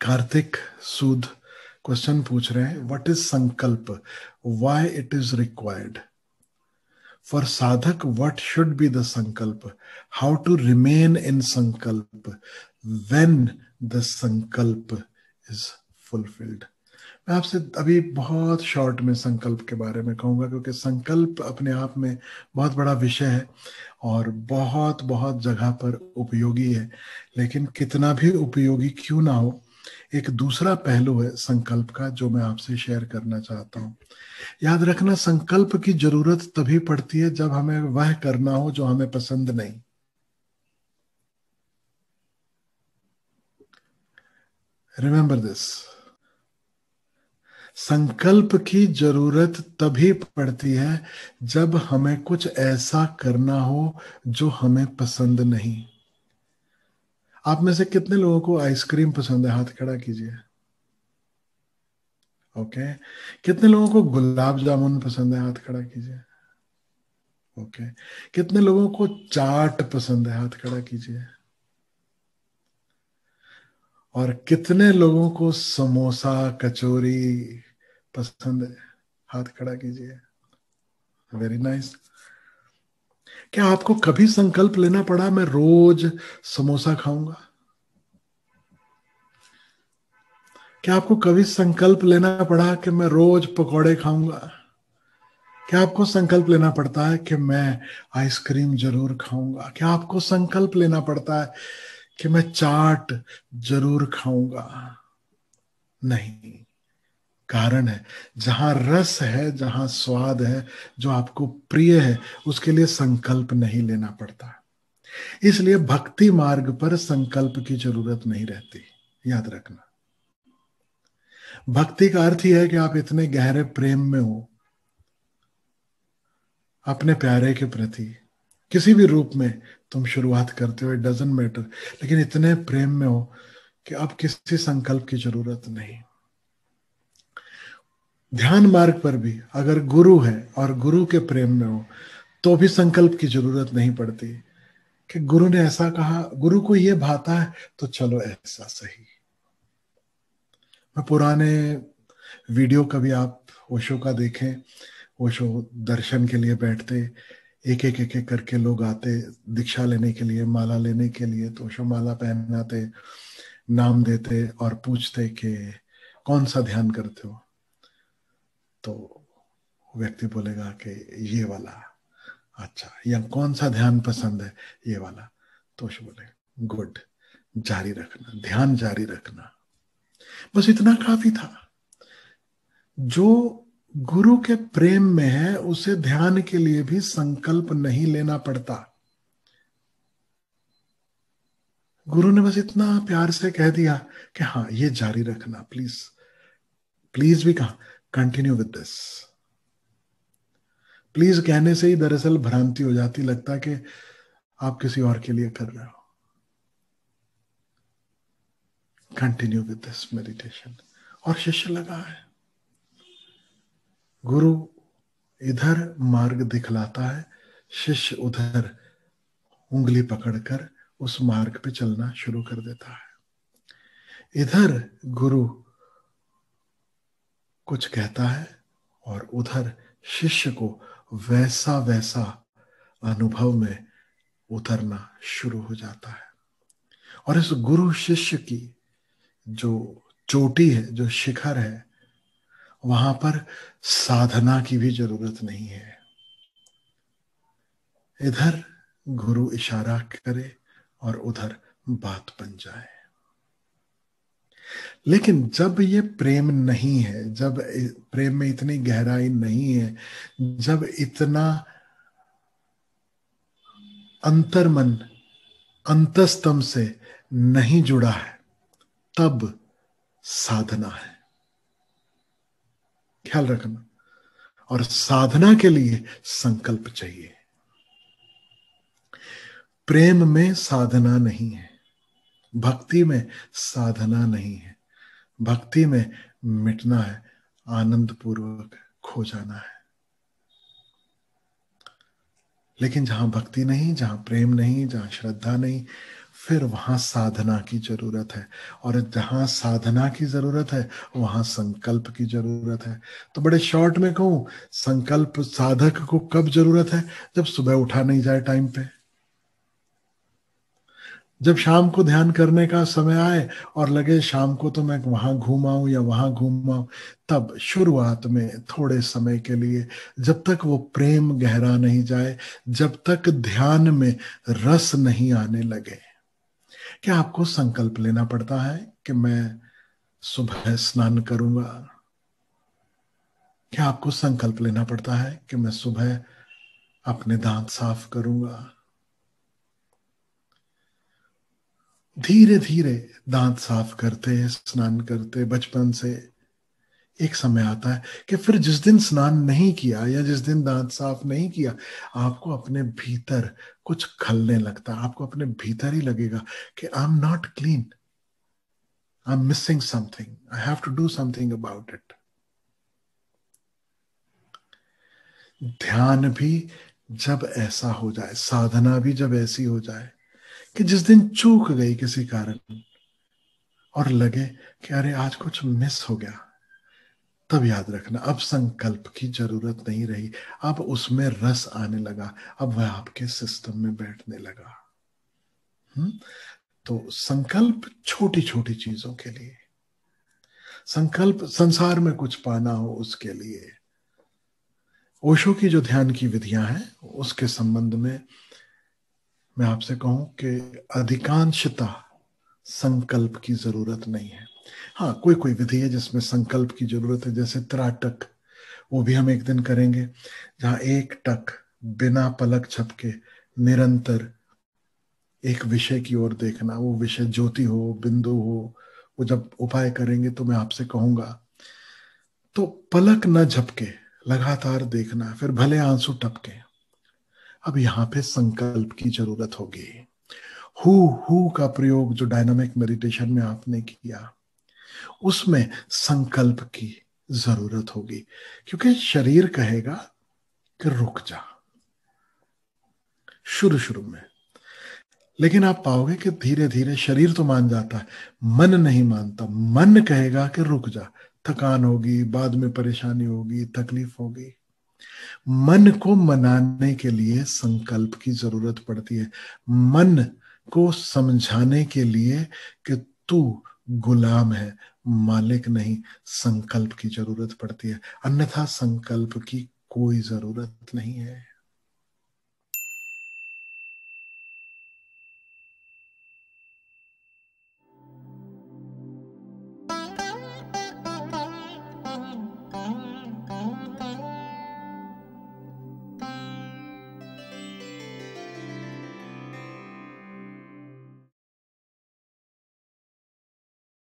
कार्तिक सूद question पूछ रहे हैं, व्हाट इज संकल्प, why it is required for साधक, व्हाट शुड बी द संकल्प, हाउ टू रिमेन इन संकल्प व्हेन द संकल्प इज फुलफिल्ड। मैं आपसे अभी बहुत शॉर्ट में संकल्प के बारे में कहूंगा, क्योंकि संकल्प अपने आप में बहुत बड़ा विषय है और बहुत बहुत जगह पर उपयोगी है। लेकिन कितना भी उपयोगी क्यों ना हो, एक दूसरा पहलू है संकल्प का जो मैं आपसे शेयर करना चाहता हूं। याद रखना, संकल्प की जरूरत तभी पड़ती है जब हमें वह करना हो जो हमें पसंद नहीं। रिमेंबर दिस, संकल्प की जरूरत तभी पड़ती है जब हमें कुछ ऐसा करना हो जो हमें पसंद नहीं। आप में से कितने लोगों को आइसक्रीम पसंद है? हाथ खड़ा कीजिए। ओके। कितने लोगों को गुलाब जामुन पसंद है? हाथ खड़ा कीजिए। ओके। कितने लोगों को चाट पसंद है? हाथ खड़ा कीजिए। और कितने लोगों को समोसा कचौरी पसंद है? हाथ खड़ा कीजिए। Very nice. क्या आपको कभी संकल्प लेना पड़ा मैं रोज समोसा खाऊंगा? क्या आपको कभी संकल्प लेना पड़ा कि मैं रोज पकौड़े खाऊंगा? क्या आपको संकल्प लेना पड़ता है कि मैं आइसक्रीम जरूर खाऊंगा? क्या आपको संकल्प लेना पड़ता है कि मैं चाट जरूर खाऊंगा? नहीं। कारण है, जहां रस है, जहां स्वाद है, जो आपको प्रिय है, उसके लिए संकल्प नहीं लेना पड़ता। इसलिए भक्ति मार्ग पर संकल्प की जरूरत नहीं रहती। याद रखना, भक्ति का अर्थ ही है कि आप इतने गहरे प्रेम में हो अपने प्यारे के प्रति, किसी भी रूप में तुम शुरुआत करते हो, इट डजंट मैटर, लेकिन इतने प्रेम में हो कि अब किसी संकल्प की जरूरत नहीं। ध्यान मार्ग पर भी अगर गुरु है और गुरु के प्रेम में हो तो भी संकल्प की जरूरत नहीं पड़ती कि गुरु ने ऐसा कहा, गुरु को ये भाता है तो चलो ऐसा सही। मैं पुराने वीडियो कभी आप ओशो का देखें, ओशो दर्शन के लिए बैठते, एक एक करके लोग आते दीक्षा लेने के लिए, माला लेने के लिए, तो ओशो माला पहनाते, नाम देते और पूछते कि कौन सा ध्यान करते हो, तो व्यक्ति बोलेगा कि ये वाला। अच्छा, या कौन सा ध्यान पसंद है? ये वाला। तो ओशो बोले गुड, जारी रखना, ध्यान जारी रखना। बस इतना काफी था। जो गुरु के प्रेम में है उसे ध्यान के लिए भी संकल्प नहीं लेना पड़ता। गुरु ने बस इतना प्यार से कह दिया कि हाँ ये जारी रखना, प्लीज। प्लीज भी कहा, कंटिन्यू विद दिस। प्लीज कहने से ही दरअसल भ्रांति हो जाती, लगता है कि आप किसी और के लिए कर रहे हो। Continue with this meditation. और शिष्य लगा है, गुरु इधर मार्ग दिखलाता है, शिष्य उधर उंगली पकड़कर उस मार्ग पे चलना शुरू कर देता है। इधर गुरु कुछ कहता है और उधर शिष्य को वैसा वैसा अनुभव में उतरना शुरू हो जाता है। और इस गुरु शिष्य की जो चोटी है, जो शिखर है, वहां पर साधना की भी जरूरत नहीं है। इधर गुरु इशारा करे और उधर बात बन जाए। लेकिन जब ये प्रेम नहीं है, जब प्रेम में इतनी गहराई नहीं है, जब इतना अंतर्मन अंतस्तम से नहीं जुड़ा है, तब साधना है। ख्याल रखना। और साधना के लिए संकल्प चाहिए। प्रेम में साधना नहीं है, भक्ति में साधना नहीं है। भक्ति में मिटना है, आनंद पूर्वक खो जाना है। लेकिन जहां भक्ति नहीं, जहां प्रेम नहीं, जहां श्रद्धा नहीं, फिर वहां साधना की जरूरत है, और जहां साधना की जरूरत है वहां संकल्प की जरूरत है। तो बड़े शॉर्ट में कहूं, संकल्प साधक को कब जरूरत है? जब सुबह उठा नहीं जाए टाइम पे, जब शाम को ध्यान करने का समय आए और लगे शाम को तो मैं वहां घूम आऊं या वहां घूम आऊं, तब शुरुआत में थोड़े समय के लिए, जब तक वो प्रेम गहरा नहीं जाए, जब तक ध्यान में रस नहीं आने लगे। क्या आपको संकल्प लेना पड़ता है कि मैं सुबह स्नान करूंगा? क्या आपको संकल्प लेना पड़ता है कि मैं सुबह अपने दांत साफ करूंगा? धीरे धीरे दांत साफ करते, स्नान करते बचपन से, एक समय आता है कि फिर जिस दिन स्नान नहीं किया या जिस दिन दांत साफ नहीं किया, आपको अपने भीतर कुछ खलने लगता है। आपको अपने भीतर ही लगेगा कि I am not clean, I am missing something, I have to do something about it. ध्यान भी जब ऐसा हो जाए, साधना भी जब ऐसी हो जाए कि जिस दिन चूक गई किसी कारण और लगे कि अरे आज कुछ मिस हो गया, तब याद रखना अब संकल्प की जरूरत नहीं रही, अब उसमें रस आने लगा, अब वह आपके सिस्टम में बैठने लगा। तो संकल्प छोटी छोटी चीजों के लिए, संकल्प संसार में कुछ पाना हो उसके लिए। ओशो की जो ध्यान की विधियां हैं उसके संबंध में मैं आपसे कहूं कि अधिकांशता संकल्प की जरूरत नहीं है। हाँ, कोई कोई विधि है जिसमें संकल्प की जरूरत है, जैसे त्राटक, वो भी हम एक दिन करेंगे, जहां एक टक बिना पलक झपके निरंतर एक विषय की ओर देखना, वो विषय ज्योति हो, बिंदु हो, वो जब उपाय करेंगे तो मैं आपसे कहूंगा तो पलक न झपके लगातार देखना, फिर भले आंसू टपके। अब यहां पे संकल्प की जरूरत होगी। हु हु का प्रयोग जो डायनामिक मेडिटेशन में आपने किया, उसमें संकल्प की जरूरत होगी, क्योंकि शरीर कहेगा कि रुक जा शुरू शुरू में, लेकिन आप पाओगे कि धीरे धीरे शरीर तो मान जाता है, मन नहीं मानता। मन कहेगा कि रुक जा, थकान होगी, बाद में परेशानी होगी, तकलीफ होगी। मन को मनाने के लिए संकल्प की जरूरत पड़ती है, मन को समझाने के लिए कि तू गुलाम है, मालिक नहीं। संकल्प की जरूरत पड़ती है, अन्यथा संकल्प की कोई जरूरत नहीं है।